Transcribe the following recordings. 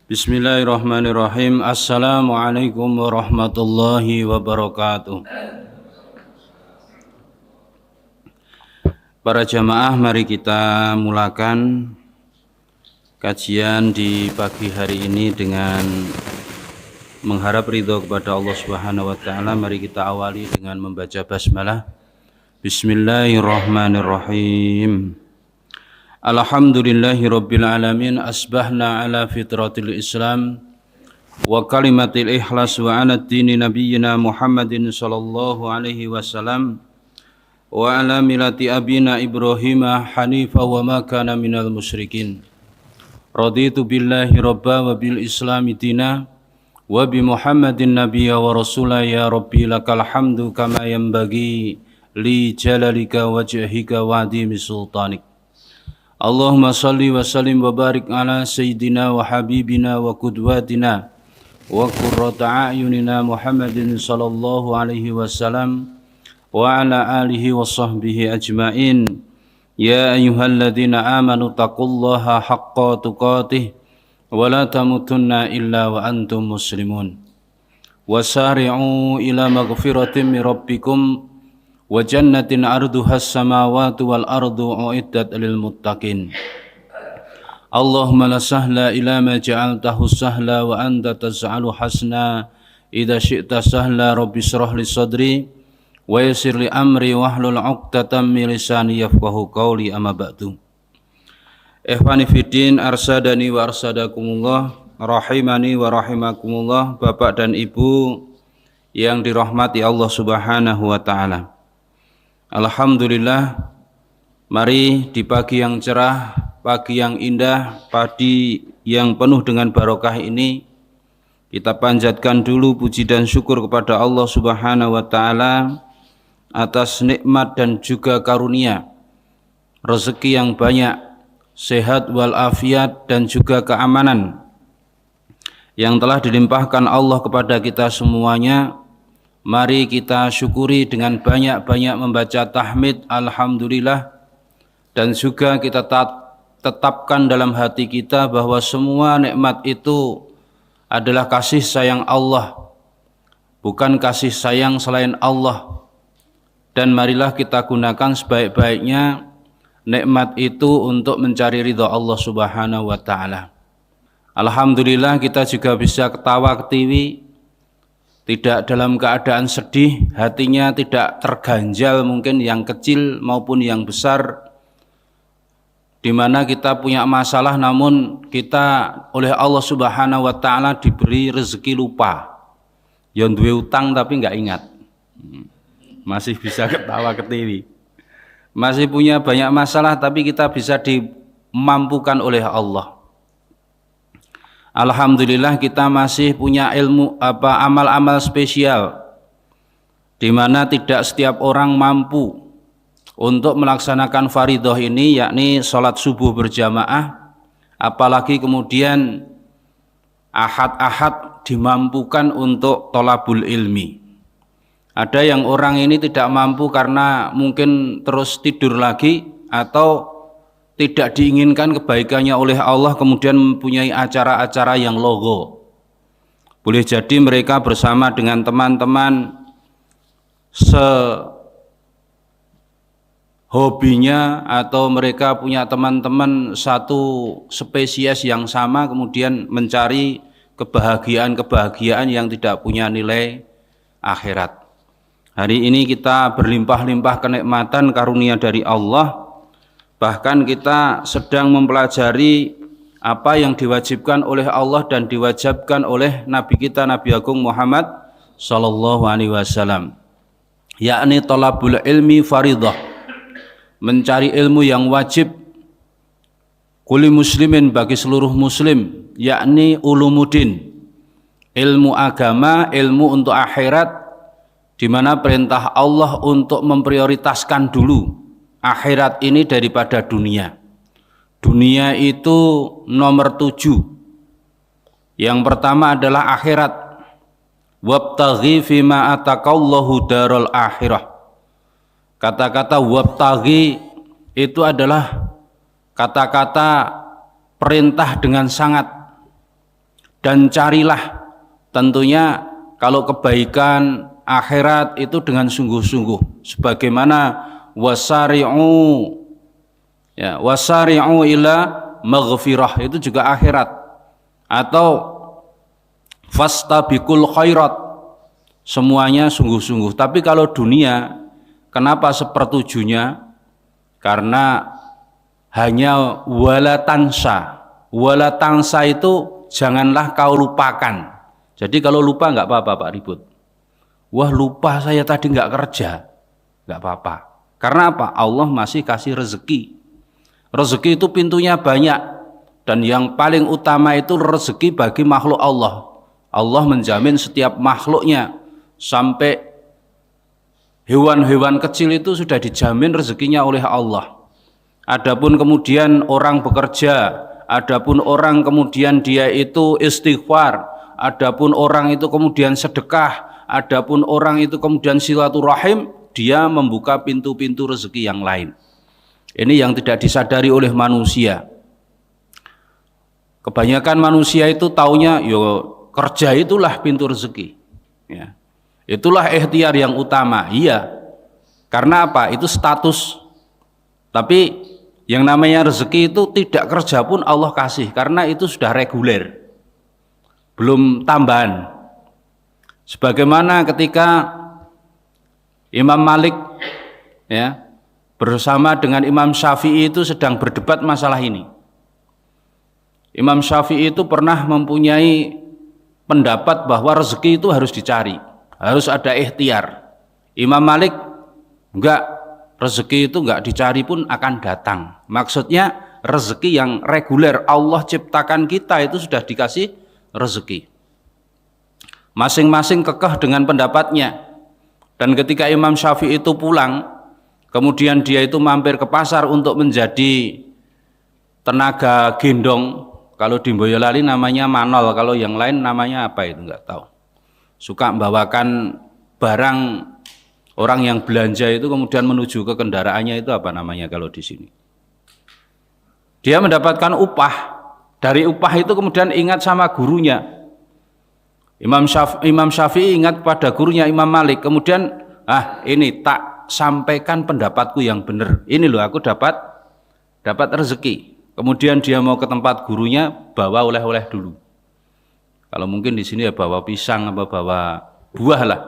Bismillahirrahmanirrahim. Assalamualaikum warahmatullahi wabarakatuh. Para jamaah, mari kita mulakan kajian di pagi hari ini dengan mengharap ridho kepada Allah Subhanahu wa taala. Mari kita awali dengan membaca basmalah. Bismillahirrahmanirrahim. Alhamdulillahi rabbil alamin, asbahna ala fitratil islam wa kalimatil ikhlas wa ala dini nabiyyina Muhammadin sallallahu alaihi wasallam wa ala milati abina Ibrahim hanifa wa ma kana minal musyrikin. Raditu billahi rabba wa bil islami dina wa bi Muhammadin nabiyya wa rasula. Ya rabbi lakal hamdu kama yanbaghi li jalalika wajhika wa adimi sultanik. Allahumma salli wa sallim wa barik ala sayyidina wa habibina wa qudwatina wa qurrata a'yunina Muhammadin sallallahu alaihi wasallam wa ala alihi wa sahbihi ajma'in. Ya ayyuhalladzina amanu taqullaha haqqa tuqatih wa la tamutunna illa wa antum muslimun. Wasari'u ila maghfiratin min rabbikum wa jannatin arduhas samawati wal ardu uiddat lil muttaqin. Allahumma la sahla ila ma ja'altahu sahla wa anta taj'alu hasna idza syi'ta sahla. Rabbi shrah li sadri wa yassir li amri wahlul 'uqdatam min lisani yafqahu qawli. Amma ba'du. Ikhwani fiddin, arsadani wa arsadakumullah, rahimani wa rahimakumullah. Bapak dan Ibu yang dirahmati Allah Subhanahu wa taala. Alhamdulillah, mari di pagi yang cerah, pagi yang indah, pagi yang penuh dengan barokah ini, kita panjatkan dulu puji dan syukur kepada Allah Subhanahu wa taala atas nikmat dan juga karunia rezeki yang banyak, sehat walafiat dan juga keamanan yang telah dilimpahkan Allah kepada kita semuanya. Mari kita syukuri dengan banyak-banyak membaca tahmid alhamdulillah, dan juga kita tetapkan dalam hati kita bahwa semua nikmat itu adalah kasih sayang Allah, bukan kasih sayang selain Allah. Dan marilah kita gunakan sebaik-baiknya nikmat itu untuk mencari ridha Allah Subhanahu wa taala. Alhamdulillah, kita juga bisa ketawa ketiwi, tidak dalam keadaan sedih, hatinya tidak terganjal, mungkin yang kecil maupun yang besar, di mana kita punya masalah namun kita oleh Allah Subhanahu wa taala diberi rezeki lupa. Yang duwe utang tapi enggak ingat, masih bisa ketawa ketiwi. Masih punya banyak masalah tapi kita bisa dimampukan oleh Allah. Alhamdulillah, kita masih punya ilmu amal-amal spesial di mana tidak setiap orang mampu untuk melaksanakan fardhu ini, yakni sholat subuh berjamaah, apalagi kemudian ahad-ahad dimampukan untuk thalabul ilmi. Ada yang orang ini tidak mampu karena mungkin terus tidur lagi atau tidak diinginkan kebaikannya oleh Allah, kemudian mempunyai acara-acara yang logo. Boleh jadi mereka bersama dengan teman-teman sehobinya, atau mereka punya teman-teman satu spesies yang sama, kemudian mencari kebahagiaan-kebahagiaan yang tidak punya nilai akhirat. Hari ini kita berlimpah-limpah kenikmatan karunia dari Allah. Bahkan kita sedang mempelajari apa yang diwajibkan oleh Allah dan diwajibkan oleh Nabi kita, Nabi Agung Muhammad sallallahu alaihi wasallam, yakni thalabul ilmi faridah, mencari ilmu yang wajib kulli muslimin, bagi seluruh muslim, yakni ulumuddin, ilmu agama, ilmu untuk akhirat, di mana perintah Allah untuk memprioritaskan dulu akhirat ini daripada dunia. Dunia itu nomor 7. Yang pertama adalah akhirat. Wabtaghi fima atakallahu darul akhirah. Kata-kata wabtaghi itu adalah kata-kata perintah dengan sangat. Dan carilah tentunya kalau kebaikan akhirat itu dengan sungguh-sungguh, sebagaimana wasari'u ila maghfirah, itu juga akhirat, atau fastabiqul khairat, semuanya sungguh-sungguh. Tapi kalau dunia, kenapa sepertujunya? Karena hanya wala tansa itu janganlah kau lupakan. Jadi kalau lupa nggak apa-apa Pak ribut. Wah lupa saya tadi nggak kerja, nggak apa-apa. Karena apa? Allah masih kasih rezeki. Rezeki itu pintunya banyak, dan yang paling utama itu rezeki bagi makhluk Allah. Allah menjamin setiap makhluknya, sampai hewan-hewan kecil itu sudah dijamin rezekinya oleh Allah. Adapun kemudian orang bekerja, adapun orang kemudian dia itu istighfar, adapun orang itu kemudian sedekah, adapun orang itu kemudian silaturahim, dia membuka pintu-pintu rezeki yang lain. Ini yang tidak disadari oleh manusia. Kebanyakan manusia itu taunya kerja itulah pintu rezeki, ya. Itulah ikhtiar yang utama. Iya, karena apa? Itu status. Tapi yang namanya rezeki itu tidak kerja pun Allah kasih, karena itu sudah reguler, belum tambahan. Sebagaimana ketika Imam Malik ya bersama dengan Imam Syafi'i itu sedang berdebat masalah ini. Imam Syafi'i itu pernah mempunyai pendapat bahwa rezeki itu harus dicari, harus ada ikhtiar. Imam Malik enggak, rezeki itu enggak dicari pun akan datang. Maksudnya rezeki yang reguler, Allah ciptakan kita itu sudah dikasih rezeki. Masing-masing kekeh dengan pendapatnya. Dan ketika Imam Syafi'i itu pulang, kemudian dia itu mampir ke pasar untuk menjadi tenaga gendong. Kalau di Boyolali namanya manol, kalau yang lain namanya apa itu enggak tahu. Suka membawakan barang orang yang belanja itu kemudian menuju ke kendaraannya, itu apa namanya kalau di sini? Dia mendapatkan upah. Dari upah itu kemudian ingat sama gurunya. Imam Syafi'i ingat pada gurunya Imam Malik. Kemudian ini tak sampaikan pendapatku yang benar. Ini loh aku dapat rezeki. Kemudian dia mau ke tempat gurunya, bawa oleh-oleh dulu. Kalau mungkin di sini ya bawa pisang atau bawa buah lah.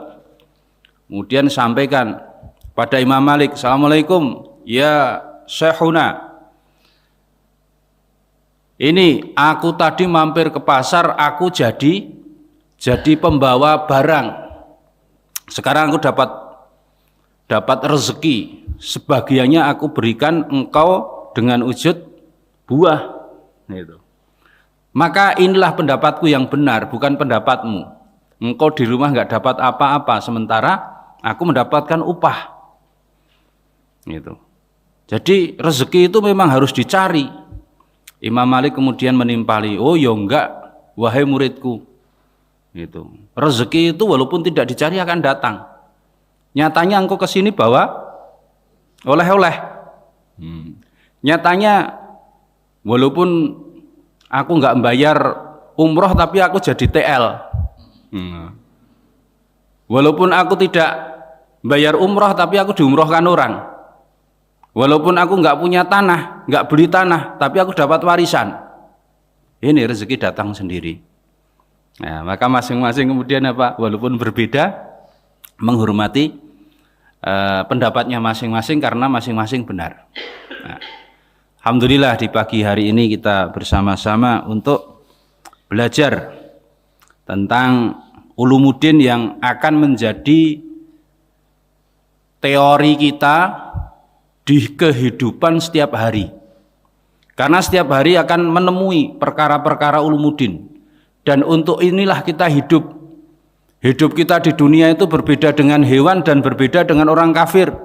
Kemudian sampaikan pada Imam Malik, Assalamualaikum ya Syekhuna, ini aku tadi mampir ke pasar, aku jadi pembawa barang. Sekarang aku dapat rezeki, sebagiannya aku berikan engkau dengan wujud buah. Gitu. Maka inilah pendapatku yang benar, bukan pendapatmu. Engkau di rumah nggak dapat apa-apa, sementara aku mendapatkan upah. Gitu. Jadi rezeki itu memang harus dicari. Imam Malik kemudian menimpali, oh ya enggak, wahai muridku. Gitu. Rezeki itu walaupun tidak dicari akan datang. Nyatanya engkau kesini bawa oleh-oleh. Nyatanya walaupun aku nggak membayar umroh tapi aku jadi TL. Walaupun aku tidak bayar umroh tapi aku diumrohkan orang. Walaupun aku nggak punya tanah, nggak beli tanah, tapi aku dapat warisan. Ini rezeki datang sendiri. Nah, maka masing-masing kemudian apa? Walaupun berbeda, menghormati pendapatnya masing-masing karena masing-masing benar. Nah, alhamdulillah di pagi hari ini kita bersama-sama untuk belajar tentang ulumuddin yang akan menjadi teori kita di kehidupan setiap hari. Karena setiap hari akan menemui perkara-perkara ulumuddin. Dan untuk inilah kita hidup. Hidup kita di dunia itu berbeda dengan hewan dan berbeda dengan orang kafir.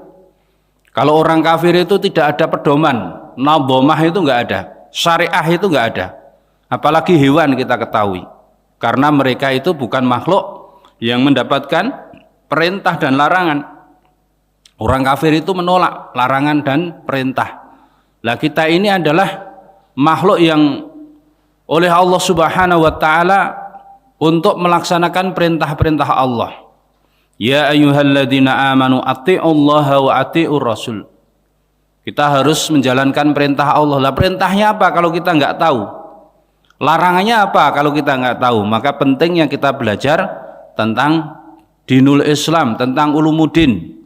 Kalau orang kafir itu tidak ada pedoman, nadhamah itu enggak ada, syariah itu enggak ada. Apalagi hewan kita ketahui. Karena mereka itu bukan makhluk yang mendapatkan perintah dan larangan. Orang kafir itu menolak larangan dan perintah. Lah kita ini adalah makhluk yang oleh Allah Subhanahu wa taala untuk melaksanakan perintah-perintah Allah. Ya ayyuhalladzina amanu atti'ullaha wa atti'ur rasul. Kita harus menjalankan perintah Allah. Lah perintahnya apa kalau kita nggak tahu? Larangannya apa kalau kita nggak tahu? Maka pentingnya kita belajar tentang dinul Islam, tentang ulumuddin.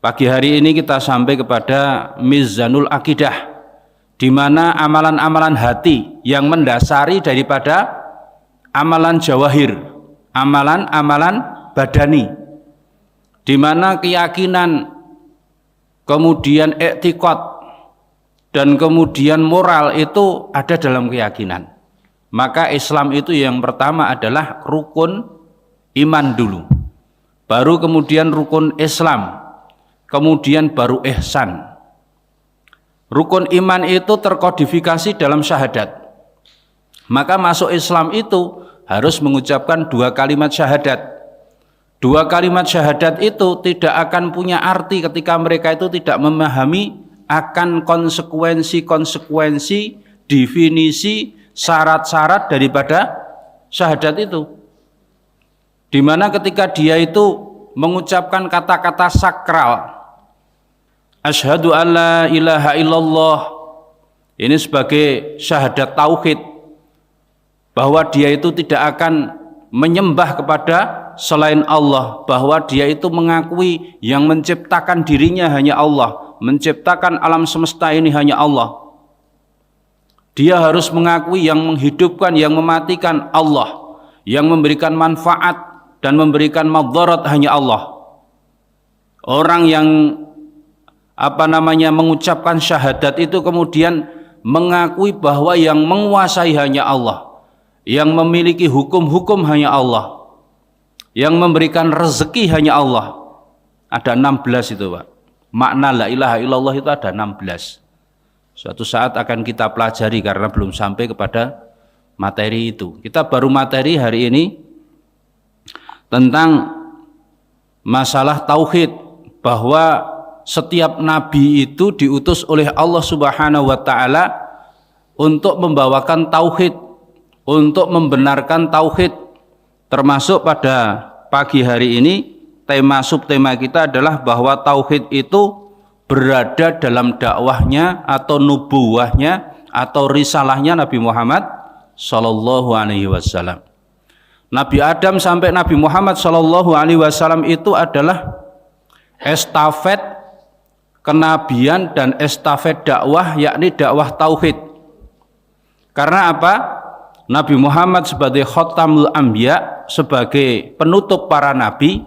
Pagi hari ini kita sampai kepada mizanul akidah, di mana amalan-amalan hati yang mendasari daripada amalan jawahir, amalan-amalan badani, di mana keyakinan, kemudian i'tiqad, dan kemudian moral itu ada dalam keyakinan. Maka Islam itu yang pertama adalah rukun iman dulu, baru kemudian rukun Islam, kemudian baru ihsan. Rukun iman itu terkodifikasi dalam syahadat. Maka masuk Islam itu harus mengucapkan 2 kalimat syahadat. 2 kalimat syahadat itu tidak akan punya arti ketika mereka itu tidak memahami akan konsekuensi-konsekuensi, definisi, syarat-syarat daripada syahadat itu. Di mana ketika dia itu mengucapkan kata-kata sakral, asyhadu an la ilaha illallah, ini sebagai syahadat tauhid, bahwa dia itu tidak akan menyembah kepada selain Allah, bahwa dia itu mengakui yang menciptakan dirinya hanya Allah, menciptakan alam semesta ini hanya Allah. Dia harus mengakui yang menghidupkan, yang mematikan Allah, yang memberikan manfaat dan memberikan madarat hanya Allah. Orang yang mengucapkan syahadat itu kemudian mengakui bahwa yang menguasai hanya Allah, yang memiliki hukum-hukum hanya Allah, yang memberikan rezeki hanya Allah. Ada 16 itu Pak. Makna la ilaha illallah itu ada 16. Suatu saat akan kita pelajari karena belum sampai kepada materi itu. Kita baru materi hari ini tentang masalah tauhid, bahwa setiap nabi itu diutus oleh Allah Subhanahu wa taala untuk membawakan tauhid, untuk membenarkan tauhid. Termasuk pada pagi hari ini subtema kita adalah bahwa tauhid itu berada dalam dakwahnya atau nubuwahnya atau risalahnya Nabi Muhammad sallallahu alaihi wasallam. Nabi Adam sampai Nabi Muhammad sallallahu alaihi wasallam itu adalah estafet kenabian dan estafet dakwah, yakni dakwah tauhid. Karena apa? Nabi Muhammad sebagai khatamul anbiya, sebagai penutup para nabi,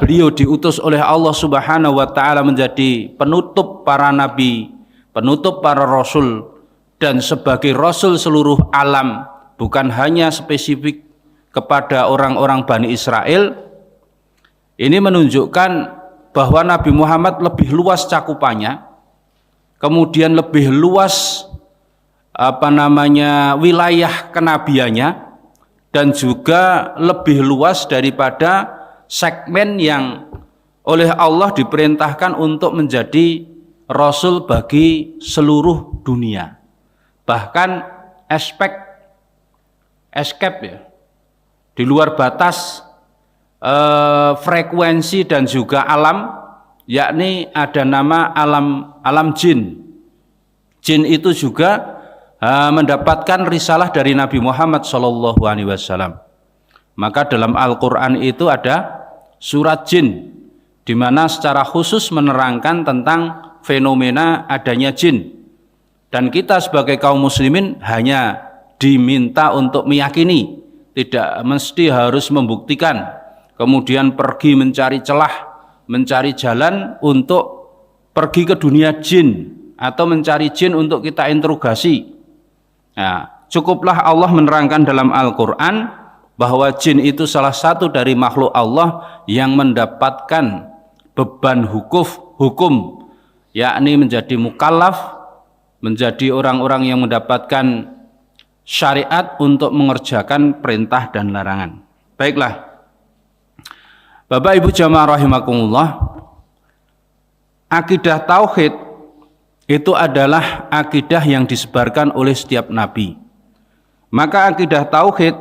beliau diutus oleh Allah Subhanahu wa taala menjadi penutup para nabi, penutup para rasul, dan sebagai rasul seluruh alam, bukan hanya spesifik kepada orang-orang Bani Israel. Ini menunjukkan bahwa Nabi Muhammad lebih luas cakupannya, kemudian lebih luas wilayah kenabiannya, dan juga lebih luas daripada segmen yang oleh Allah diperintahkan untuk menjadi rasul bagi seluruh dunia. Bahkan escape ya, di luar batas frekuensi dan juga alam, yakni ada nama alam jin. Jin itu juga mendapatkan risalah dari Nabi Muhammad sallallahu alaihi wasallam. Maka dalam Al-Qur'an itu ada surat jin, di mana secara khusus menerangkan tentang fenomena adanya jin. Dan kita sebagai kaum muslimin hanya diminta untuk meyakini, tidak mesti harus membuktikan, kemudian pergi mencari celah, mencari jalan untuk pergi ke dunia jin, atau mencari jin untuk kita interogasi. Nah, cukuplah Allah menerangkan dalam Al-Quran bahwa jin itu salah satu dari makhluk Allah yang mendapatkan beban hukum, yakni menjadi mukallaf, menjadi orang-orang yang mendapatkan syariat untuk mengerjakan perintah dan larangan. Baiklah, Bapak Ibu jamaah rahimakumullah, akidah tauhid itu adalah akidah yang disebarkan oleh setiap nabi. Maka akidah tauhid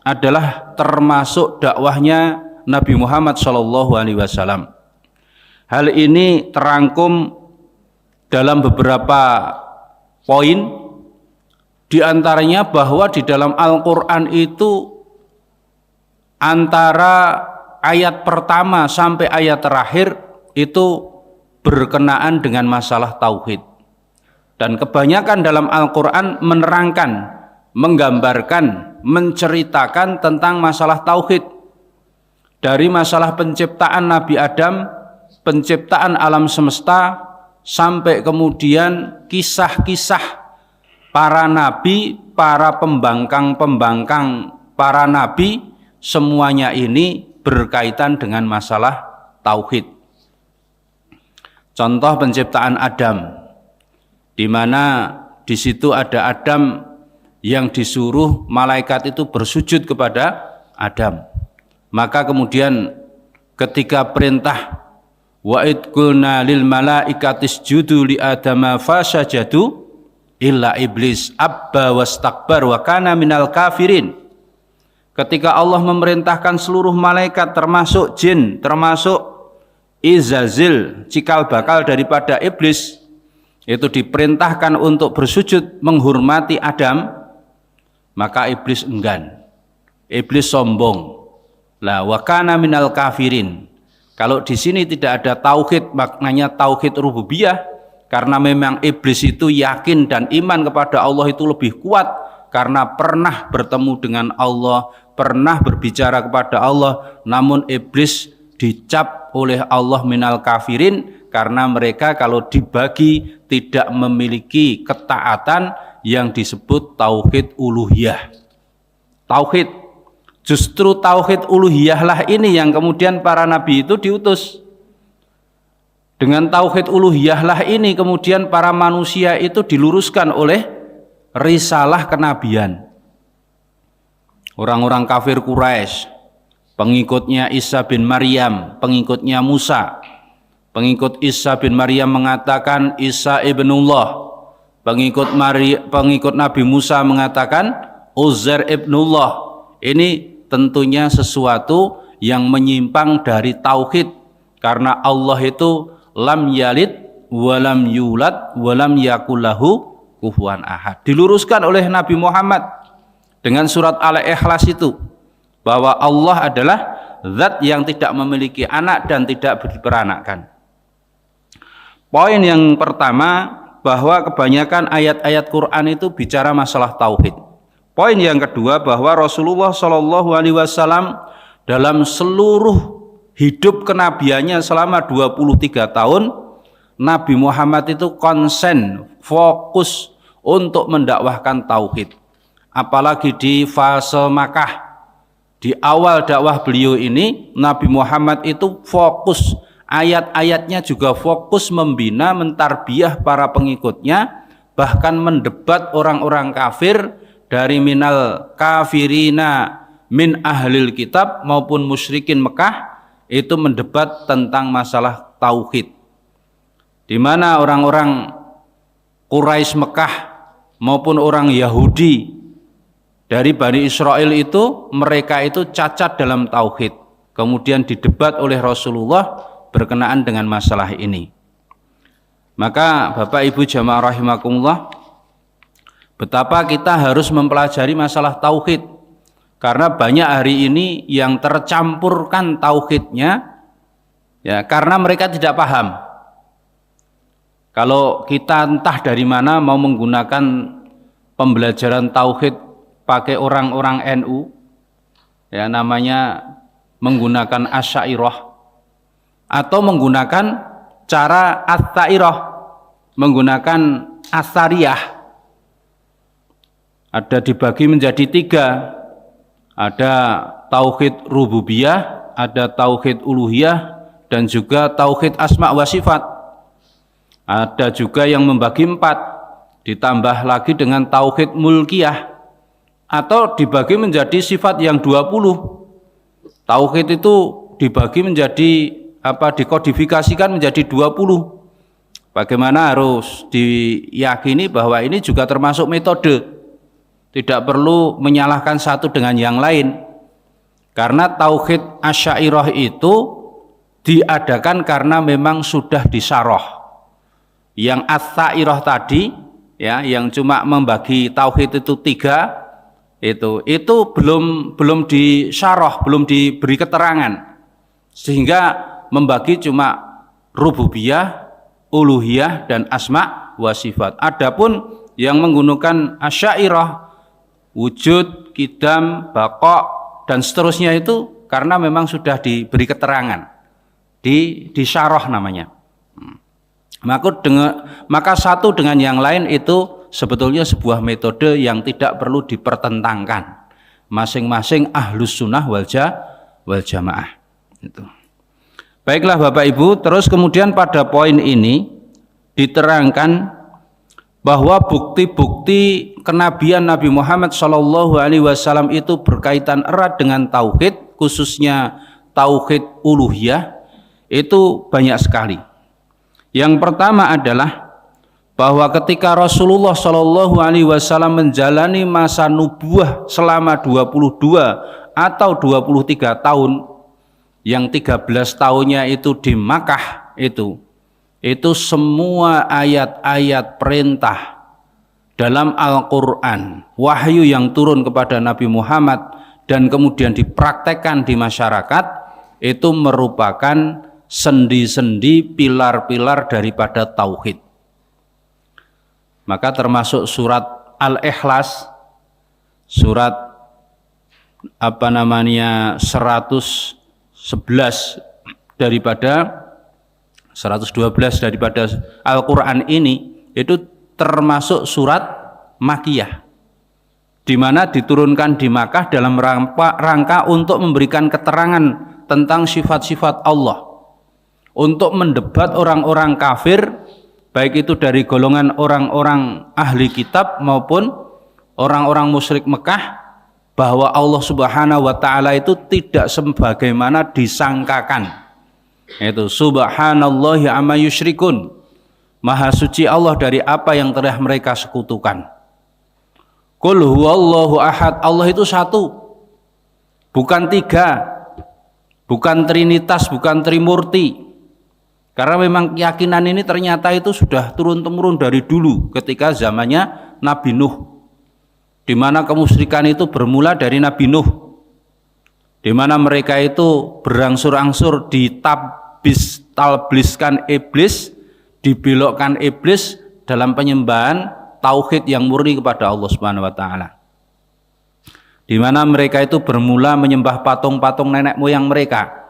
adalah termasuk dakwahnya Nabi Muhammad SAW. Hal ini terangkum dalam beberapa poin, di antaranya bahwa di dalam Al-Quran itu antara ayat pertama sampai ayat terakhir itu berkenaan dengan masalah tauhid. Dan kebanyakan dalam Al-Quran menerangkan, menggambarkan, menceritakan tentang masalah tauhid. Dari masalah penciptaan Nabi Adam, penciptaan alam semesta, sampai kemudian kisah-kisah para nabi, para pembangkang-pembangkang para nabi, semuanya ini berkaitan dengan masalah tauhid. Contoh penciptaan Adam, di mana di situ ada Adam yang disuruh malaikat itu bersujud kepada Adam. Maka kemudian ketika perintah wa id qulna lil malaikati isjudu li adama fasajadu illa iblis abba wastakbar wa kana minal kafirin. Ketika Allah memerintahkan seluruh malaikat termasuk jin, termasuk Izazil, cikal bakal daripada iblis, itu diperintahkan untuk bersujud menghormati Adam, maka iblis enggan. Iblis sombong. La wa kana minal kafirin. Kalau di sini tidak ada tauhid, maknanya tauhid rububiyah, karena memang iblis itu yakin dan iman kepada Allah itu lebih kuat karena pernah bertemu dengan Allah, pernah berbicara kepada Allah, namun iblis dicap oleh Allah minal kafirin karena mereka kalau dibagi tidak memiliki ketaatan yang disebut tauhid uluhiyah. Tauhid, justru tauhid uluhiyah lah ini yang kemudian para nabi itu diutus. Dengan tauhid uluhiyah lah ini kemudian para manusia itu diluruskan oleh risalah kenabian. Orang-orang kafir Quraisy, pengikutnya Isa bin Maryam, pengikutnya Musa. Pengikut Isa bin Maryam mengatakan Isa ibnullah. Pengikut Nabi Musa mengatakan Uzair ibnullah. Ini tentunya sesuatu yang menyimpang dari tauhid, karena Allah itu lam yalid walam yulad walam yakullahu kufuwan ahad. Diluruskan oleh Nabi Muhammad dengan surat Al-Ikhlas itu, bahwa Allah adalah zat yang tidak memiliki anak dan tidak diperanakkan. Poin yang pertama, bahwa kebanyakan ayat-ayat Quran itu bicara masalah tauhid. Poin yang kedua, bahwa Rasulullah SAW dalam seluruh hidup kenabiannya selama 23 tahun, Nabi Muhammad itu konsen, fokus untuk mendakwahkan tauhid. Apalagi di fase Makkah, di awal dakwah beliau ini, Nabi Muhammad itu fokus, ayat-ayatnya juga fokus membina, mentarbiyah para pengikutnya, bahkan mendebat orang-orang kafir, dari minal kafirina min ahlil kitab maupun musyrikin Mekah, itu mendebat tentang masalah tauhid, di mana orang-orang Quraisy Mekah maupun orang Yahudi dari Bani Israel itu, mereka itu cacat dalam tauhid, kemudian didebat oleh Rasulullah berkenaan dengan masalah ini. Maka Bapak Ibu jamaah rahimakumullah, betapa kita harus mempelajari masalah tauhid, karena banyak hari ini yang tercampurkan tauhidnya, ya, karena mereka tidak paham. Kalau kita entah dari mana mau menggunakan pembelajaran tauhid pakai orang-orang NU, ya, namanya menggunakan Asy'ariyah, atau menggunakan cara At-Ta'irah, menggunakan Asariyah. Ada dibagi menjadi 3, ada tauhid rububiyah, ada tauhid uluhiyah, dan juga tauhid asma wa sifat. Ada juga yang membagi 4, ditambah lagi dengan tauhid mulkiyah, atau dibagi menjadi sifat yang 20. Tauhid itu dibagi menjadi dikodifikasikan menjadi 20. Bagaimana harus diyakini bahwa ini juga termasuk metode. tidak perlu menyalahkan satu dengan yang lain. Karena tauhid Asy'ariyah itu diadakan karena memang sudah disyarah. Yang Ats-Tsairah tadi, ya, yang cuma membagi tauhid itu 3, itu belum disyarah, belum diberi keterangan, sehingga membagi cuma rububiyah, uluhiyah, dan asma wa sifat. Adapun yang menggunakan Asy'ariyah, wujud, qidam, baqa, dan seterusnya itu karena memang sudah diberi keterangan, disyarah namanya. Maka satu dengan yang lain itu sebetulnya sebuah metode yang tidak perlu dipertentangkan. Masing-masing ahlus sunnah wal jamaah. Itu. Baiklah Bapak Ibu, terus kemudian pada poin ini diterangkan bahwa bukti-bukti kenabian Nabi Muhammad SAW itu berkaitan erat dengan tauhid, khususnya tauhid uluhiyah, itu banyak sekali. Yang pertama adalah bahwa ketika Rasulullah SAW menjalani masa nubuwah selama 22 atau 23 tahun, yang 13 tahunnya itu di Makkah, itu semua ayat-ayat perintah dalam Al-Quran, wahyu yang turun kepada Nabi Muhammad dan kemudian dipraktekkan di masyarakat, itu merupakan sendi-sendi, pilar-pilar daripada tauhid. Maka termasuk surat Al-Ikhlas, surat 111 daripada 112 daripada Al-Quran ini, itu termasuk surat Makkiyah, di mana diturunkan di Makkah dalam rangka untuk memberikan keterangan tentang sifat-sifat Allah, untuk mendebat orang-orang kafir, baik itu dari golongan orang-orang ahli kitab maupun orang-orang musyrik Mekah, bahwa Allah Subhanahu wa Ta'ala itu tidak sebagaimana disangkakan. Itu subhanallahi amma yusyrikun, maha suci Allah dari apa yang telah mereka sekutukan. Qul huwallahu ahad, Allah itu satu, bukan tiga, bukan trinitas, bukan trimurti. Karena memang keyakinan ini ternyata itu sudah turun-temurun dari dulu ketika zamannya Nabi Nuh, di mana kemusyrikan itu bermula dari Nabi Nuh, di mana mereka itu berangsur-angsur talbiskan iblis, dibelokkan iblis dalam penyembahan tauhid yang murni kepada Allah Subhanahu wa Ta'ala, di mana mereka itu bermula menyembah patung-patung nenek moyang mereka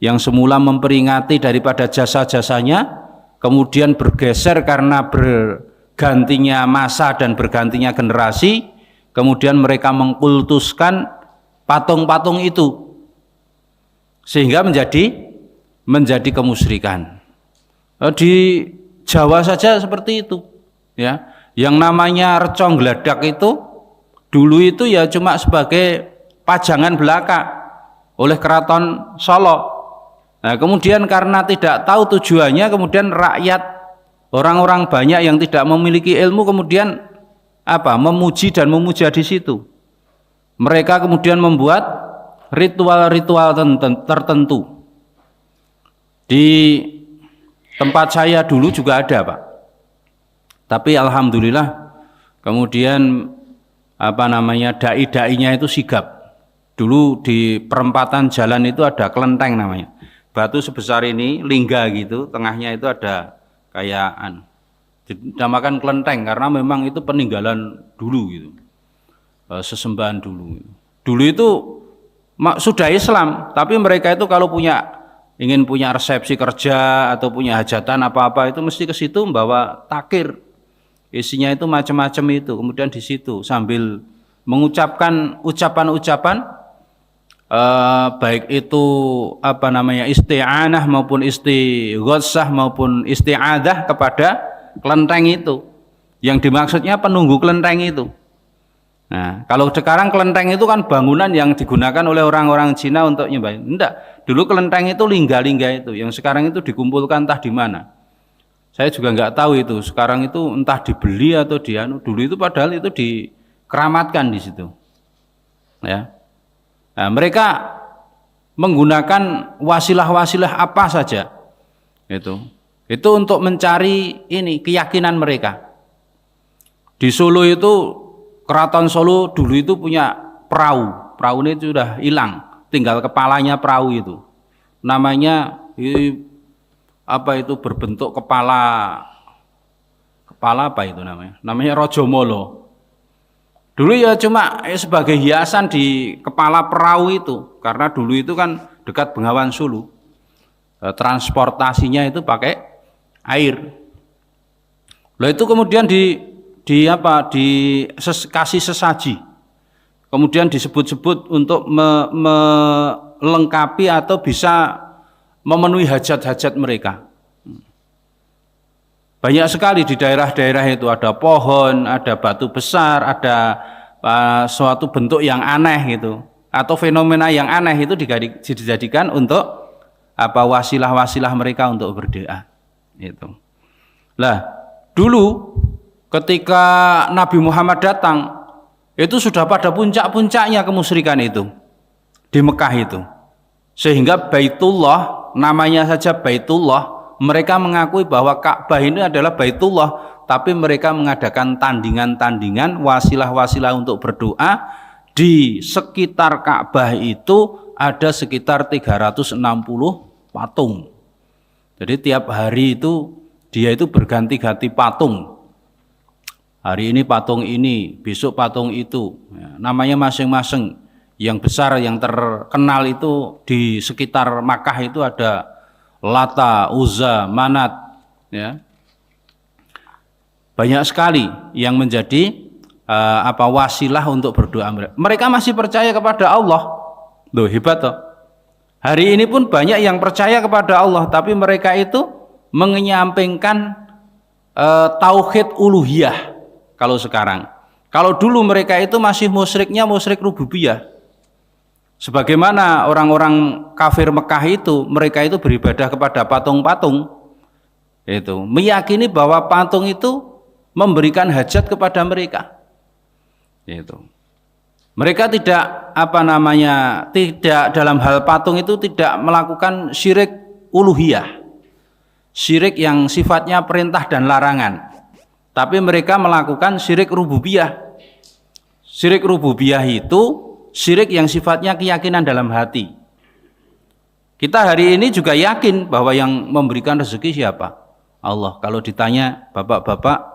yang semula memperingati daripada jasa-jasanya, kemudian bergeser karena bergantinya masa dan bergantinya generasi, kemudian mereka mengkultuskan patung-patung itu sehingga menjadi kemusyrikan. Di Jawa saja seperti itu, ya. Yang namanya recong gladak itu dulu itu ya cuma sebagai pajangan belaka oleh Keraton Solo. Nah, kemudian karena tidak tahu tujuannya, kemudian rakyat, orang-orang banyak yang tidak memiliki ilmu, kemudian memuji dan memuja di situ. Mereka kemudian membuat ritual-ritual tertentu. Di tempat saya dulu juga ada, Pak. Tapi alhamdulillah kemudian dai-dainya itu sigap. Dulu di perempatan jalan itu ada kelenteng namanya. Batu sebesar ini, lingga gitu, tengahnya itu ada kayak dinamakan kelenteng karena memang itu peninggalan dulu gitu, sesembahan dulu. Dulu itu sudah Islam, tapi mereka itu kalau ingin punya resepsi kerja atau punya hajatan apa-apa itu mesti ke situ membawa takir, isinya itu macam-macam itu, kemudian di situ sambil mengucapkan ucapan-ucapan. Baik itu isti'anah maupun istighatsah maupun isti'adah kepada kelenteng itu, yang dimaksudnya penunggu kelenteng itu. Nah, kalau sekarang kelenteng itu kan bangunan yang digunakan oleh orang-orang Cina untuk nyembah. Enggak, dulu kelenteng itu lingga-lingga itu, yang sekarang itu dikumpulkan entah di mana. Saya juga nggak tahu itu, sekarang itu entah dibeli atau dulu itu padahal itu keramatkan di situ. Ya. Nah, mereka menggunakan wasilah-wasilah apa saja. Itu untuk mencari ini keyakinan mereka. Di Solo itu, Keraton Solo dulu itu punya perahu. Perahu ini sudah hilang, tinggal kepalanya perahu itu. Namanya apa itu, berbentuk kepala apa itu namanya? Namanya Rajamala. Dulu ya cuma sebagai hiasan di kepala perahu itu, karena dulu itu kan dekat Bengawan Solo. Transportasinya itu pakai air. Lalu itu kemudian dikasih sesaji. Kemudian disebut-sebut untuk melengkapi atau bisa memenuhi hajat-hajat mereka. Banyak sekali di daerah-daerah itu, ada pohon, ada batu besar, ada suatu bentuk yang aneh gitu, atau fenomena yang aneh itu dijadikan untuk wasilah-wasilah mereka untuk berdoa. Itu. Lah, dulu ketika Nabi Muhammad datang, itu sudah pada puncak-puncaknya kemusyrikan itu di Mekah itu. Sehingga Baitullah, namanya saja Baitullah, mereka mengakui bahwa Ka'bah ini adalah Baitullah, tapi mereka mengadakan tandingan-tandingan, wasilah-wasilah untuk berdoa. Di sekitar Ka'bah itu ada sekitar 360 patung. Jadi tiap hari itu dia itu berganti-ganti patung. Hari ini patung ini, besok patung itu. Ya, namanya masing-masing. Yang besar, yang terkenal itu di sekitar Makkah itu ada Lata, Uzza, Manat, ya. Banyak sekali yang menjadi wasilah untuk berdoa mereka. Mereka masih percaya kepada Allah. Loh, hebat toh. Hari ini pun banyak yang percaya kepada Allah, tapi mereka itu menyampingkan tauhid uluhiyah. Kalau sekarang, kalau dulu mereka itu masih musyriknya musyrik rububiyah. Sebagaimana orang-orang kafir Mekah itu, mereka itu beribadah kepada patung-patung. Itu meyakini bahwa patung itu memberikan hajat kepada mereka. Itu. Mereka tidak tidak dalam hal patung itu tidak melakukan syirik uluhiyah. Syirik yang sifatnya perintah dan larangan. Tapi mereka melakukan syirik rububiyah. Syirik rububiyah itu syirik yang sifatnya keyakinan dalam hati. Kita hari ini juga yakin bahwa yang memberikan rezeki siapa? Allah. Kalau ditanya, bapak-bapak,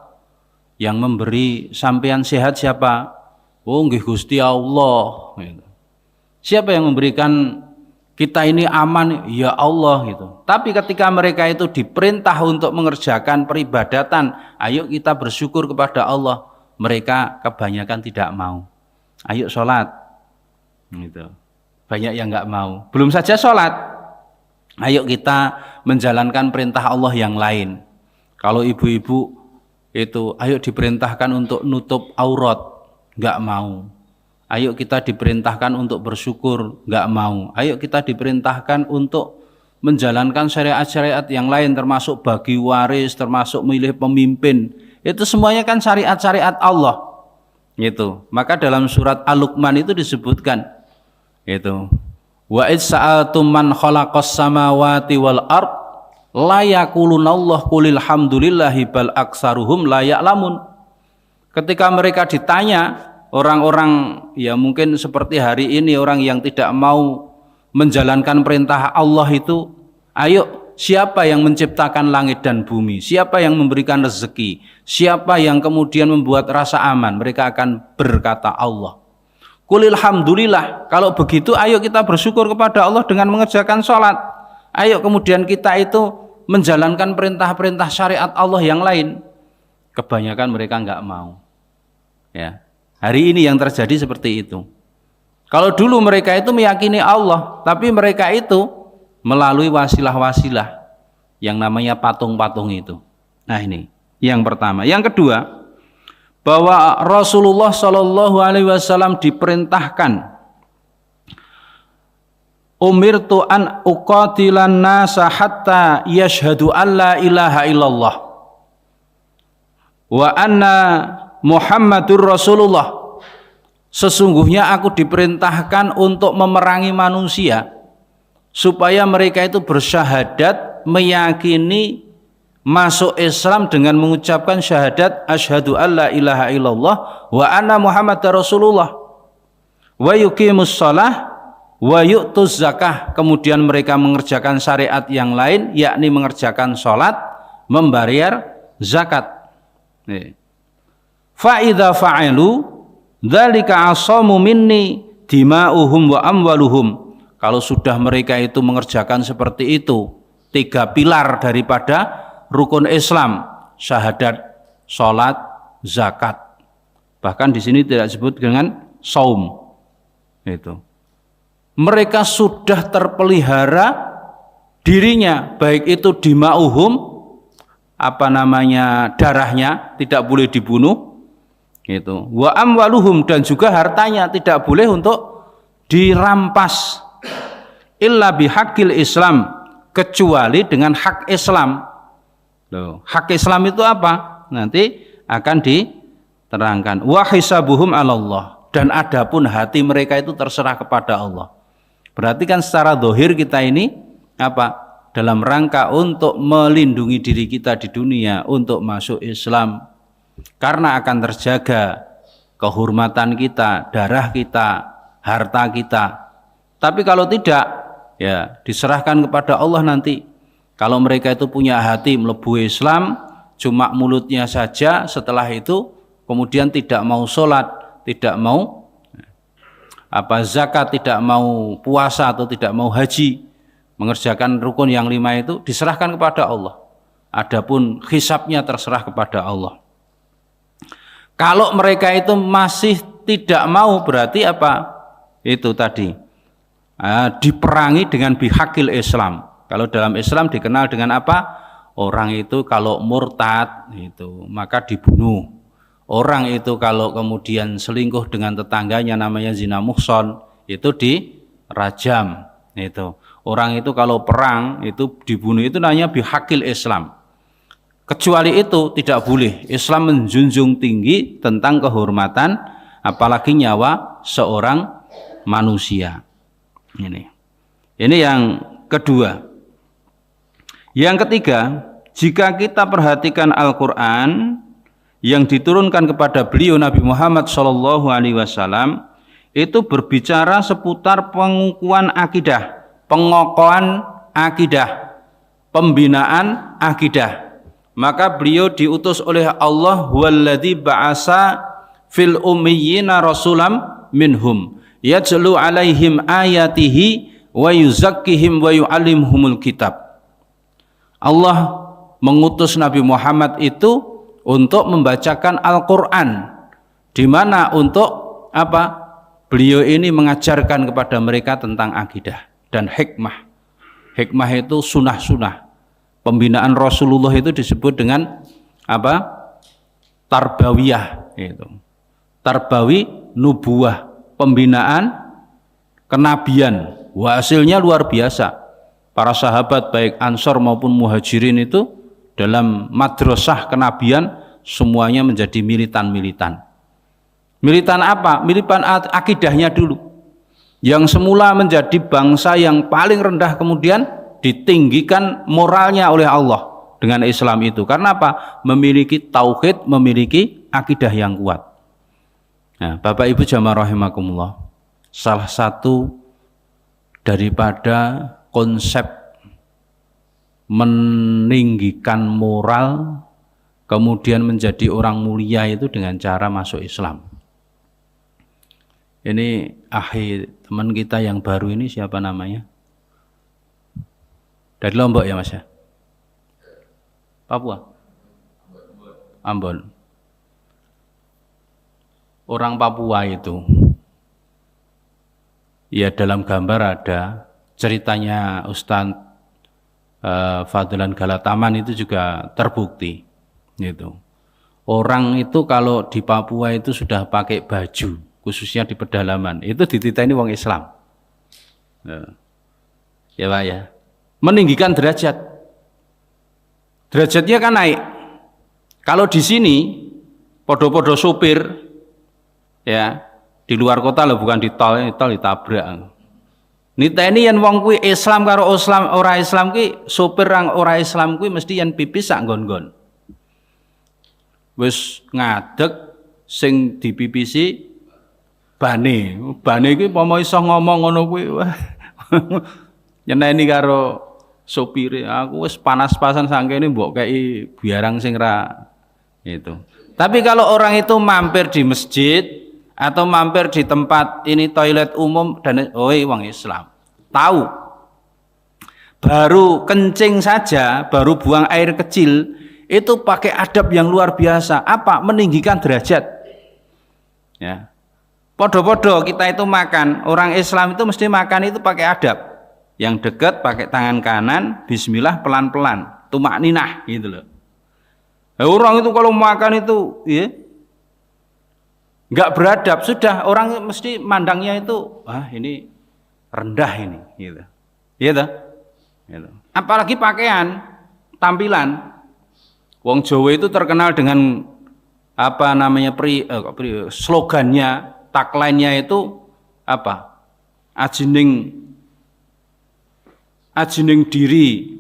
yang memberi sampean sehat siapa? Oh, nggih Gusti Allah. Siapa yang memberikan kita ini aman? Ya Allah gitu. Tapi ketika mereka itu diperintah untuk mengerjakan peribadatan, ayo kita bersyukur kepada Allah, mereka kebanyakan tidak mau. Ayo sholat. Gitu. Banyak yang nggak mau. Belum saja sholat, ayo kita menjalankan perintah Allah yang lain. Kalau ibu-ibu itu, ayo diperintahkan untuk nutup aurat, nggak mau. Ayo kita diperintahkan untuk bersyukur, nggak mau. Ayo kita diperintahkan untuk menjalankan syariat-syariat yang lain, termasuk bagi waris, termasuk milih pemimpin. Itu semuanya kan syariat-syariat Allah. Gitu. Maka dalam surat Al-Luqman itu disebutkan, itu wa id sa'altum man khalaqas samawati wal ard la yaqulunallahu qulil hamdulillahi bal aksaruhum la ya'lamun. Ketika mereka ditanya, orang-orang ya mungkin seperti hari ini, orang yang tidak mau menjalankan perintah Allah itu, ayo siapa yang menciptakan langit dan bumi, siapa yang memberikan rezeki, siapa yang kemudian membuat rasa aman, mereka akan berkata Allah. Qulil hamdulillah. Kalau begitu ayo kita bersyukur kepada Allah dengan mengerjakan sholat. Ayo kemudian kita itu menjalankan perintah-perintah syariat Allah yang lain. Kebanyakan mereka nggak mau. Ya. Hari ini yang terjadi seperti itu. Kalau dulu mereka itu meyakini Allah, tapi mereka itu melalui wasilah-wasilah yang namanya patung-patung itu. Nah ini yang pertama. Yang kedua, bahwa Rasulullah Shallallahu Alaihi Wasallam diperintahkan, umirtu an uqatilan nasa hatta yashhadu an la ilaha illallah wa anna Muhammadur Rasulullah sesungguhnya aku diperintahkan untuk memerangi manusia supaya mereka itu bersyahadat, meyakini masuk Islam dengan mengucapkan syahadat asyhadu alla ilaha illallah wa anna muhammadar rasulullah wa yuqimus shalah wa yu'tuz zakah, kemudian mereka mengerjakan syariat yang lain, yakni mengerjakan sholat, membayar zakat. Fa idza fa'alu dzalika asamu minni dima'uhum wa amwaluhum. Kalau sudah mereka itu mengerjakan seperti itu, 3 pilar daripada rukun Islam, syahadat, sholat, zakat. Bahkan di sini tidak disebut dengan saum. Itu. Mereka sudah terpelihara dirinya, baik itu dima'uhum, darahnya tidak boleh dibunuh, gitu. Wa amwaluhum, dan juga hartanya tidak boleh untuk dirampas, illa bihaqqil Islam, kecuali dengan hak Islam. Loh, hak Islam itu apa? Nanti akan diterangkan. Wa hisabuhum 'alallah, dan adapun hati mereka itu terserah kepada Allah. Berarti kan secara zahir kita ini apa? Dalam rangka untuk melindungi diri kita di dunia untuk masuk Islam, karena akan terjaga kehormatan kita, darah kita, harta kita. Tapi kalau tidak, ya diserahkan kepada Allah nanti. Kalau mereka itu punya hati melebu Islam, cuma mulutnya saja, setelah itu kemudian tidak mau sholat, tidak mau zakat, tidak mau puasa atau tidak mau haji, mengerjakan rukun yang 5 itu, diserahkan kepada Allah. Adapun hisabnya terserah kepada Allah. Kalau mereka itu masih tidak mau, berarti apa? Itu tadi diperangi dengan bihaqil Islam. Kalau dalam Islam dikenal dengan apa? Orang itu kalau murtad itu maka dibunuh. Orang itu kalau kemudian selingkuh dengan tetangganya, namanya zina muhson, itu dirajam. Itu orang itu kalau perang itu dibunuh, itu namanya bihaqil Islam. Kecuali itu tidak boleh. Islam menjunjung tinggi tentang kehormatan apalagi nyawa seorang manusia. Ini yang kedua. Yang ketiga, jika kita perhatikan Al-Quran yang diturunkan kepada beliau Nabi Muhammad SAW, itu berbicara seputar pengukuhan akidah, pengokohan akidah, pembinaan akidah. Maka beliau diutus oleh Allah, huwallazi ba'asa fil ummiyina rasulam minhum yajlu alaihim ayatihi wa yuzakkihim wa yu'allimhumul kitab. Allah mengutus Nabi Muhammad itu untuk membacakan Al-Quran, di mana untuk apa? Beliau ini mengajarkan kepada mereka tentang akidah dan hikmah. Hikmah itu sunah-sunah. Pembinaan Rasulullah itu disebut dengan apa? Tarbawiyah itu. Tarbawi nubuah, pembinaan kenabian. Wah, hasilnya luar biasa. Para sahabat baik Ansor maupun Muhajirin itu dalam madrasah kenabian semuanya menjadi militan-militan. Militan apa? Militan akidahnya dulu. Yang semula menjadi bangsa yang paling rendah kemudian ditinggikan moralnya oleh Allah dengan Islam itu. Karena apa? Memiliki tauhid, memiliki akidah yang kuat. Nah, Bapak Ibu jamaah rahimakumullah, salah satu daripada konsep meninggikan moral kemudian menjadi orang mulia itu dengan cara masuk Islam. Ini teman kita yang baru ini siapa namanya? Dari Lombok ya Mas ya? Papua? Ambon. Orang Papua itu ya dalam gambar ada ceritanya Ustaz Fadlan Galataman itu juga terbukti gitu. Orang itu kalau di Papua itu sudah pakai baju, khususnya di pedalaman, itu dititeni wong Islam. Ya Pak ya. Meninggikan derajat. Derajatnya kan naik. Kalau di sini podo-podo sopir ya, Di luar kota loh, bukan di tol ditabrak. Niteni yen wong kuwi Islam karo ora Islam kuwi, sopir ora Islam kuwi mesti yen pipis sak nggon-nggon. Wis ngadeg sing dipipisi bane kuwi pomo iso ngomong ngono kuwi. Nyeneni karo sopire, aku wis panas-pasan sangkene mbok kei biarang sing ra itu. Tapi kalau orang itu mampir di masjid atau mampir di tempat ini toilet umum dan wong Islam tahu, baru kencing saja, baru buang air kecil itu pakai adab yang luar biasa. Apa? Meninggikan derajat. Ya, podo-podo kita itu makan, orang Islam itu mesti makan itu pakai adab. Yang dekat pakai tangan kanan, bismillah pelan-pelan, tumakninah gitu loh. Orang itu kalau makan itu ya nggak beradab, sudah orang mesti mandangnya itu ini rendah ini gitu. Gitu. Gitu. Apalagi pakaian, tampilan. Wong Jawa itu terkenal dengan apa namanya slogannya, tagline-nya itu apa? Ajining diri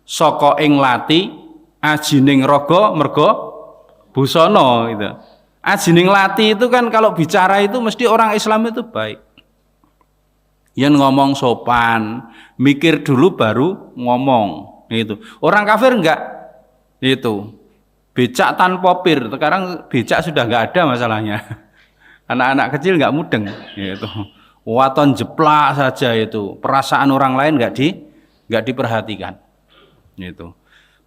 saka ing lati, ajining raga merga busana gitu. Ajining lati itu kan kalau bicara itu mesti orang Islam itu baik. Yang ngomong sopan, mikir dulu baru ngomong itu. Orang kafir enggak itu. Becak tanpa pir. Sekarang becak sudah enggak ada masalahnya. Anak-anak kecil enggak mudeng gitu. Waton jeplak saja itu. Perasaan orang lain enggak diperhatikan. Itu.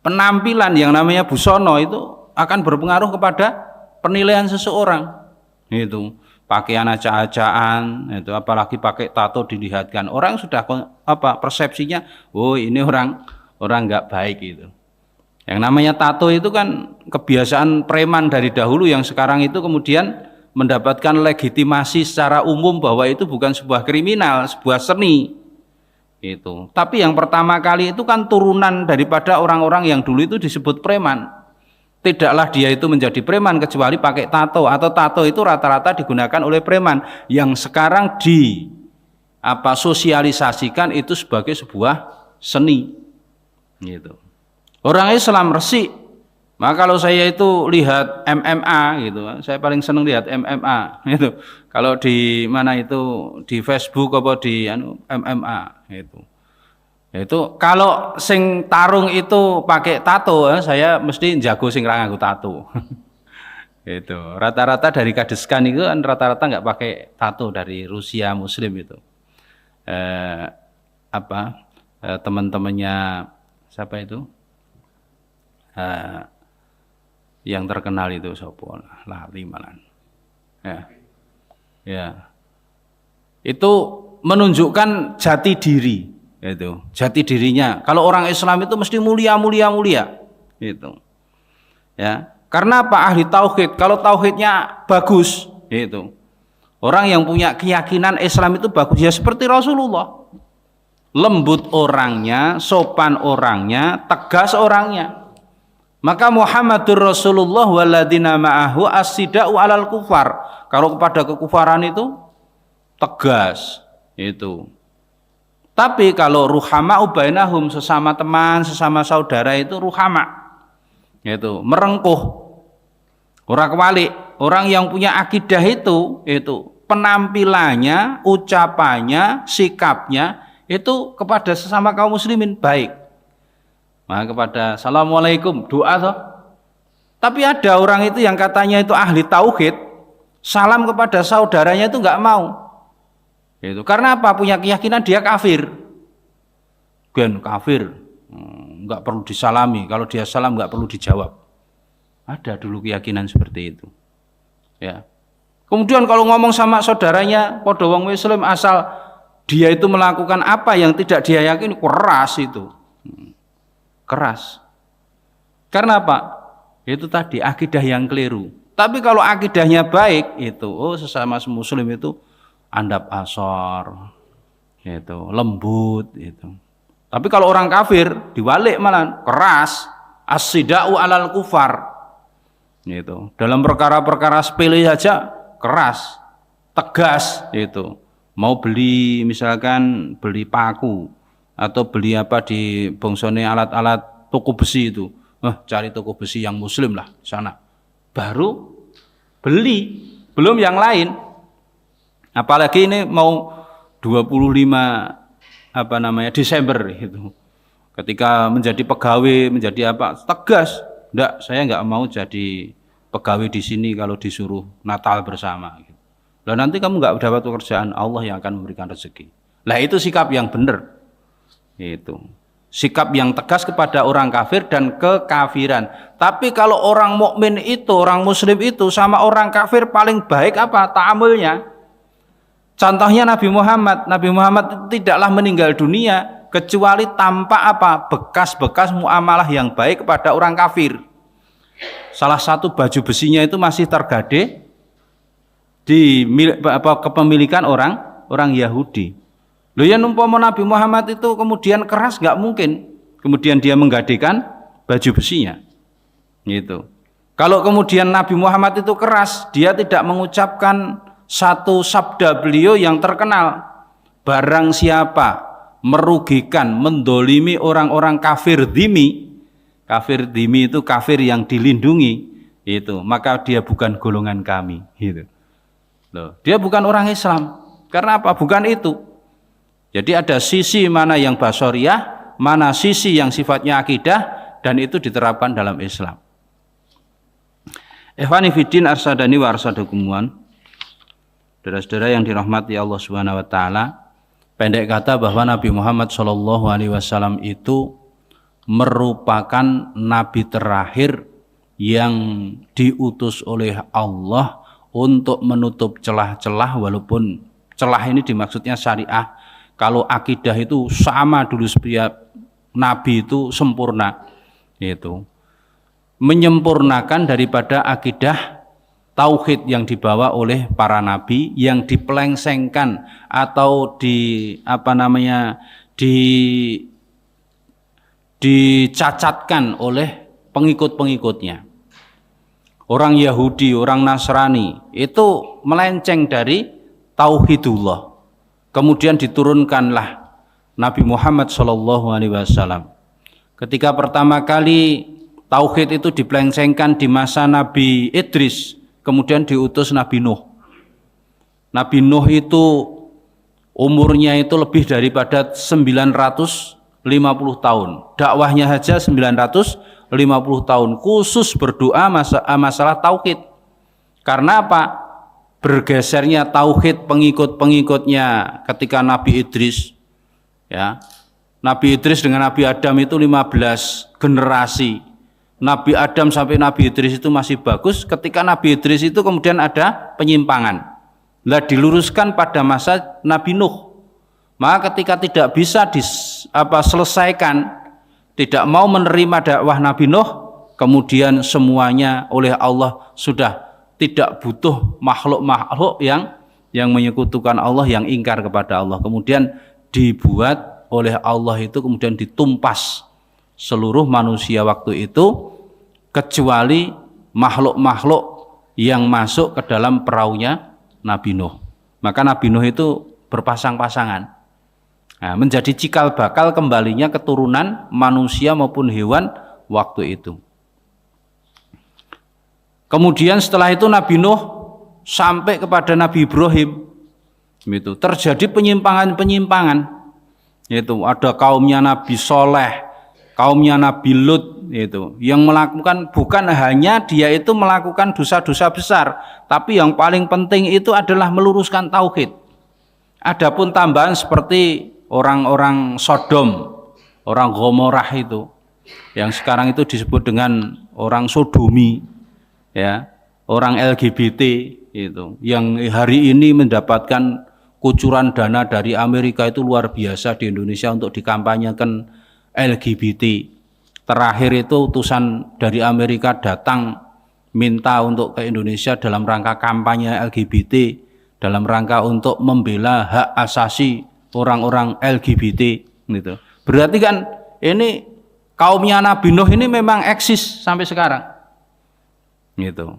Penampilan yang namanya busana itu akan berpengaruh kepada penilaian seseorang. Itu pakaian acak-acakan, itu apalagi pakai tato dilihatkan, orang sudah persepsinya, ini orang nggak baik itu. Yang namanya tato itu kan kebiasaan preman dari dahulu yang sekarang itu kemudian mendapatkan legitimasi secara umum bahwa itu bukan sebuah kriminal, sebuah seni. Itu. Tapi yang pertama kali itu kan turunan daripada orang-orang yang dulu itu disebut preman. Tidaklah dia itu menjadi preman kecuali pakai tato, atau tato itu rata-rata digunakan oleh preman yang sekarang sosialisasikan itu sebagai sebuah seni. Gitu. Orang Islam resik. Maka kalau saya itu lihat MMA gitu, saya paling senang lihat MMA gitu. Kalau di mana itu di Facebook apa di MMA itu. Itu kalau sing tarung itu pakai tato, saya mesti jago sing ra nganggo tato. Itu rata-rata dari Kadeskan itu kan rata-rata nggak pakai tato dari Rusia Muslim itu. Teman-temannya siapa itu? Yang terkenal itu sopo lali malan. Ya. Itu menunjukkan jati diri. Itu jati dirinya. Kalau orang Islam itu mesti mulia itu ya, karena apa? Ahli tauhid. Kalau tauhidnya bagus itu, orang yang punya keyakinan Islam itu bagus ya, seperti Rasulullah, lembut orangnya, sopan orangnya, tegas orangnya. Maka Muhammadur Rasulullah waladina ma'ahu as-sida'u alal kufar. Kalau kepada kekufaran itu tegas itu. Tapi kalau ruhama ubainahum, sesama teman, sesama saudara itu ruhama, itu merengkuh, orang kewalik. Orang yang punya akidah itu penampilannya, ucapannya, sikapnya itu kepada sesama kaum muslimin baik. Nah, kepada assalamualaikum doa toh. Tapi ada orang itu yang katanya itu ahli tauhid, salam kepada saudaranya itu nggak mau. Itu karena apa? Punya keyakinan dia kafir. Kafir, nggak perlu disalami. Kalau dia salam nggak perlu dijawab. Ada dulu keyakinan seperti itu. Ya. Kemudian kalau ngomong sama saudaranya, podo wong Muslim, asal dia itu melakukan apa yang tidak dia yakini, keras itu. Keras. Karena apa? Itu tadi akidah yang keliru. Tapi kalau akidahnya baik itu, sesama muslim itu andap asor, itu lembut itu. Tapi kalau orang kafir diwalik malah keras, as-sida'u alal kufar. Itu dalam perkara-perkara sepele saja keras. tegas itu. Mau beli misalkan beli paku atau beli apa di bongsone alat-alat toko besi itu, cari toko besi yang muslim lah sana, baru beli, belum yang lain. Apalagi ini mau 25 Desember itu, ketika menjadi pegawai menjadi apa tegas, enggak, saya enggak mau jadi pegawai di sini kalau disuruh Natal bersama gitu. Lah nanti kamu enggak dapat pekerjaan, Allah yang akan memberikan rezeki. Lah itu sikap yang benar. Itu. Sikap yang tegas kepada orang kafir dan kekafiran. Tapi kalau orang mukmin itu, orang muslim itu sama orang kafir paling baik apa? Ta'amulnya. Contohnya Nabi Muhammad. Nabi Muhammad tidaklah meninggal dunia kecuali tanpa apa? Bekas-bekas muamalah yang baik kepada orang kafir. Salah satu baju besinya itu masih tergade di kepemilikan orang Yahudi. Loh ya umpama Nabi Muhammad itu kemudian keras, nggak mungkin kemudian dia menggadekan baju besinya. Gitu. Kalau kemudian Nabi Muhammad itu keras, dia tidak mengucapkan satu sabda beliau yang terkenal, barang siapa merugikan, mendolimi orang-orang kafir dhimmi itu kafir yang dilindungi, itu maka dia bukan golongan kami. Gitu. Loh, dia bukan orang Islam. Karena apa? Bukan itu. Jadi ada sisi mana yang basoriyah, mana sisi yang sifatnya akidah, dan itu diterapkan dalam Islam. Ikhwani fiddin arsadani wa arsadakumwan. Saudara-saudara yang dirahmati Allah Subhanahu wa taala, pendek kata bahwa Nabi Muhammad SAW itu merupakan nabi terakhir yang diutus oleh Allah untuk menutup celah-celah, walaupun celah ini dimaksudnya syariah. Kalau akidah itu sama dulu, setiap nabi itu sempurna, itu menyempurnakan daripada akidah tauhid yang dibawa oleh para nabi, yang dipelengsengkan atau dicacatkan oleh pengikut-pengikutnya. Orang Yahudi, orang Nasrani itu melenceng dari tauhidullah. Kemudian diturunkanlah Nabi Muhammad SAW. Ketika pertama kali tauhid itu dipelengsengkan di masa Nabi Idris, kemudian diutus Nabi Nuh. Nabi Nuh itu umurnya itu lebih daripada 950 tahun. Dakwahnya saja 950 tahun, khusus berdoa masalah tauhid. Karena apa? Bergesernya tauhid pengikut-pengikutnya ketika Nabi Idris, ya. Nabi Idris dengan Nabi Adam itu 15 generasi. Nabi Adam sampai Nabi Idris itu masih bagus, ketika Nabi Idris itu kemudian ada penyimpangan. Lah diluruskan pada masa Nabi Nuh. Maka ketika tidak bisa selesaikan, tidak mau menerima dakwah Nabi Nuh, kemudian semuanya oleh Allah sudah tidak butuh makhluk-makhluk yang menyekutukan Allah, yang ingkar kepada Allah. Kemudian dibuat oleh Allah itu, kemudian ditumpas seluruh manusia waktu itu, kecuali makhluk-makhluk yang masuk ke dalam perahunya Nabi Nuh. Maka Nabi Nuh itu berpasang-pasangan. Nah, menjadi cikal bakal kembalinya keturunan manusia maupun hewan waktu itu. Kemudian setelah itu Nabi Nuh sampai kepada Nabi Ibrahim, itu terjadi penyimpangan-penyimpangan. Itu ada kaumnya Nabi Soleh, kaumnya Nabi Lut, itu yang melakukan, bukan hanya dia itu melakukan dosa-dosa besar, tapi yang paling penting itu adalah meluruskan tauhid. Adapun tambahan seperti orang-orang Sodom, orang Gomorrah itu, yang sekarang itu disebut dengan orang Sodomi, ya, orang LGBT itu, yang hari ini mendapatkan kucuran dana dari Amerika itu luar biasa di Indonesia untuk dikampanyekan LGBT. Terakhir itu utusan dari Amerika datang minta untuk ke Indonesia dalam rangka kampanye LGBT, dalam rangka untuk membela hak asasi orang-orang LGBT gitu. Berarti kan ini kaumnya Nabi Nuh ini memang eksis sampai sekarang. Gitu.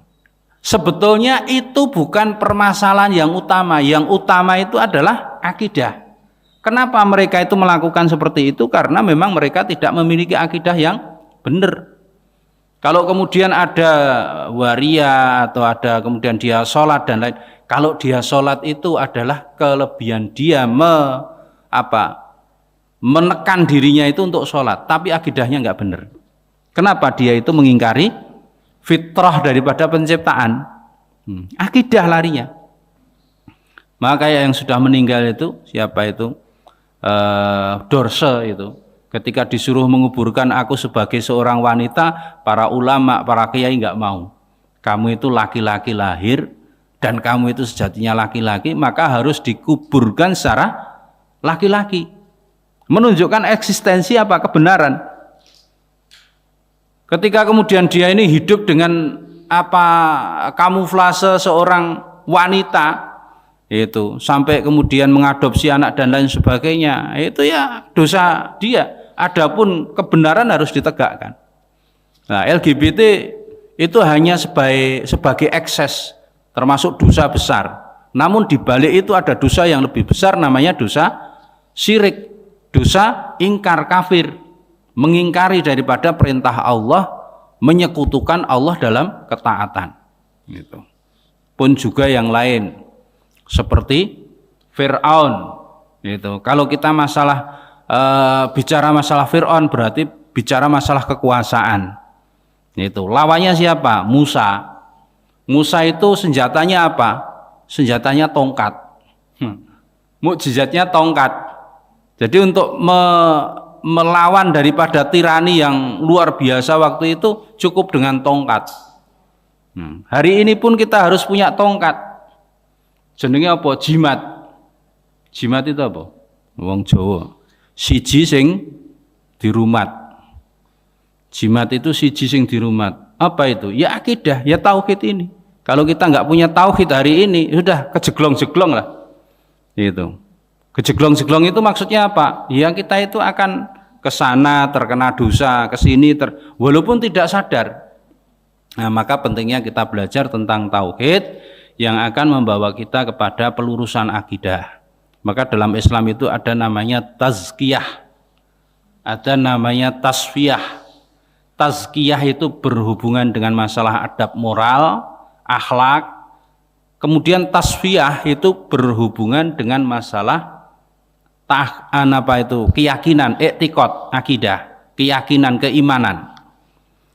Sebetulnya itu bukan permasalahan yang utama. Yang utama itu adalah akidah. Kenapa mereka itu melakukan seperti itu? Karena memang mereka tidak memiliki akidah yang benar. Kalau kemudian ada waria atau ada kemudian dia sholat dan lain, kalau dia sholat itu adalah kelebihan dia menekan dirinya itu untuk sholat, tapi akidahnya nggak benar. Kenapa? Dia itu mengingkari fitrah daripada penciptaan. Akidah larinya. Maka yang sudah meninggal itu siapa itu? Dorse itu. Ketika disuruh menguburkan aku sebagai seorang wanita, para ulama, para kiai nggak mau. Kamu itu laki-laki lahir dan kamu itu sejatinya laki-laki, maka harus dikuburkan secara laki-laki. Menunjukkan eksistensi apa? Kebenaran. Ketika kemudian dia ini hidup dengan kamuflase seorang wanita itu sampai kemudian mengadopsi anak dan lain sebagainya, itu ya dosa dia. Adapun kebenaran harus ditegakkan. Nah, LGBT itu hanya sebagai ekses, termasuk dosa besar. Namun di balik itu ada dosa yang lebih besar, namanya dosa syirik, dosa ingkar kafir, mengingkari daripada perintah Allah, menyekutukan Allah dalam ketaatan. Gitu. Pun juga yang lain seperti Fir'aun. Gitu. Kalau kita bicara masalah Fir'aun berarti bicara masalah kekuasaan. Itu lawannya siapa? Musa. Musa itu senjatanya apa? Senjatanya tongkat. Mukjizatnya tongkat. Jadi untuk melawan daripada tirani yang luar biasa waktu itu cukup dengan tongkat. Hari ini pun kita harus punya tongkat. Jenenge apa? Jimat. Jimat itu apa? Wong Jawa. Siji sing dirumat. Jimat itu siji sing dirumat. Apa itu? Ya akidah, ya tauhid ini. Kalau kita nggak punya tauhid hari ini, sudah kejeglong-jeglong lah. Itu. Kejeglong-jeglong itu maksudnya apa? Ya kita itu akan ke sana terkena dosa, ke sini walaupun tidak sadar. Nah, maka pentingnya kita belajar tentang tauhid yang akan membawa kita kepada pelurusan akidah. Maka dalam Islam itu ada namanya tazkiyah, ada namanya tasfiyah. Tazkiyah itu berhubungan dengan masalah adab moral, akhlak. Kemudian tasfiyah itu berhubungan dengan masalah keyakinan, i'tiqad, akidah, keyakinan, keimanan.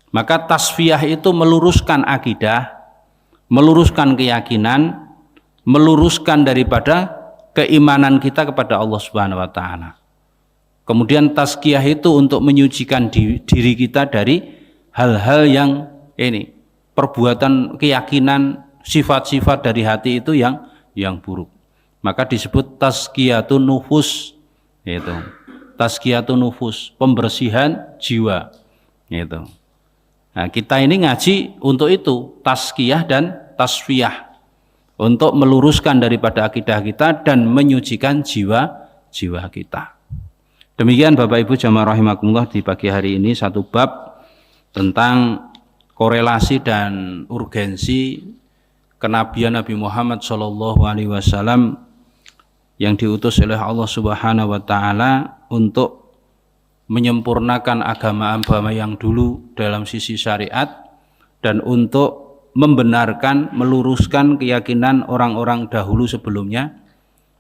Maka tasfiyah itu meluruskan akidah, meluruskan keyakinan, meluruskan daripada keimanan kita kepada Allah Subhanahu wa taala. Kemudian tazkiyah itu untuk menyucikan diri kita dari hal-hal yang ini, perbuatan, keyakinan, sifat-sifat dari hati itu yang buruk. Maka disebut tazkiyatun nufus. Itu. Tazkiyatun nufus, pembersihan jiwa. Itu. Nah, kita ini ngaji untuk itu, tazkiyah dan tasfiyah. Untuk meluruskan daripada akidah kita dan menyucikan jiwa kita. Demikian Bapak Ibu jamaah rahimakumullah, di pagi hari ini satu bab tentang korelasi dan urgensi kenabian Nabi Muhammad SAW yang diutus oleh Allah Subhanahu wa taala untuk menyempurnakan agama-agama yang dulu dalam sisi syariat dan untuk membenarkan, meluruskan keyakinan orang-orang dahulu sebelumnya.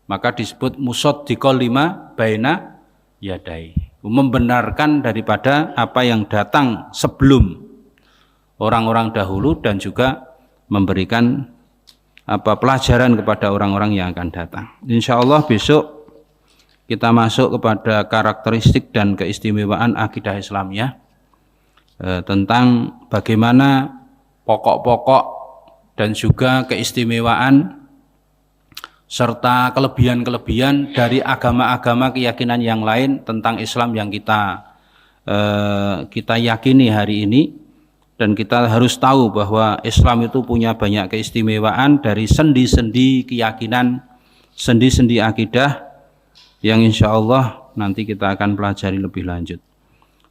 Maka disebut musaddiqal lima baina yadai, membenarkan daripada apa yang datang sebelum orang-orang dahulu dan juga memberikan pelajaran kepada orang-orang yang akan datang. Insya Allah besok kita masuk kepada karakteristik dan keistimewaan akidah Islamiyah, tentang bagaimana pokok-pokok dan juga keistimewaan serta kelebihan-kelebihan dari agama-agama keyakinan yang lain tentang Islam yang kita yakini hari ini. Dan kita harus tahu bahwa Islam itu punya banyak keistimewaan dari sendi-sendi keyakinan, sendi-sendi akidah yang insya Allah nanti kita akan pelajari lebih lanjut.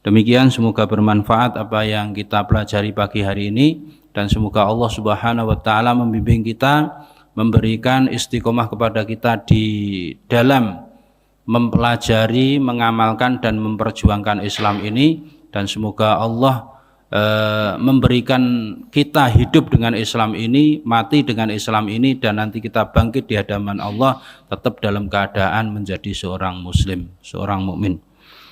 Demikian, semoga bermanfaat apa yang kita pelajari pagi hari ini, dan semoga Allah Subhanahu wa taala membimbing kita, memberikan istiqomah kepada kita di dalam mempelajari, mengamalkan dan memperjuangkan Islam ini, dan semoga Allah memberikan kita hidup dengan Islam ini, mati dengan Islam ini, dan nanti kita bangkit di hadapan Allah tetap dalam keadaan menjadi seorang muslim, seorang mukmin.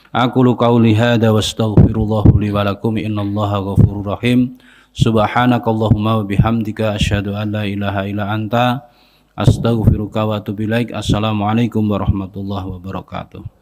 Aqulu qauli hadza wastaghfirullah li wa lakum innallaha ghafurur rahim. Subhanakallahumma wa bihamdika asyhadu an la ilaha illa anta astaghfiruka wa atubu ilaik. Assalamualaikum warahmatullahi wabarakatuh.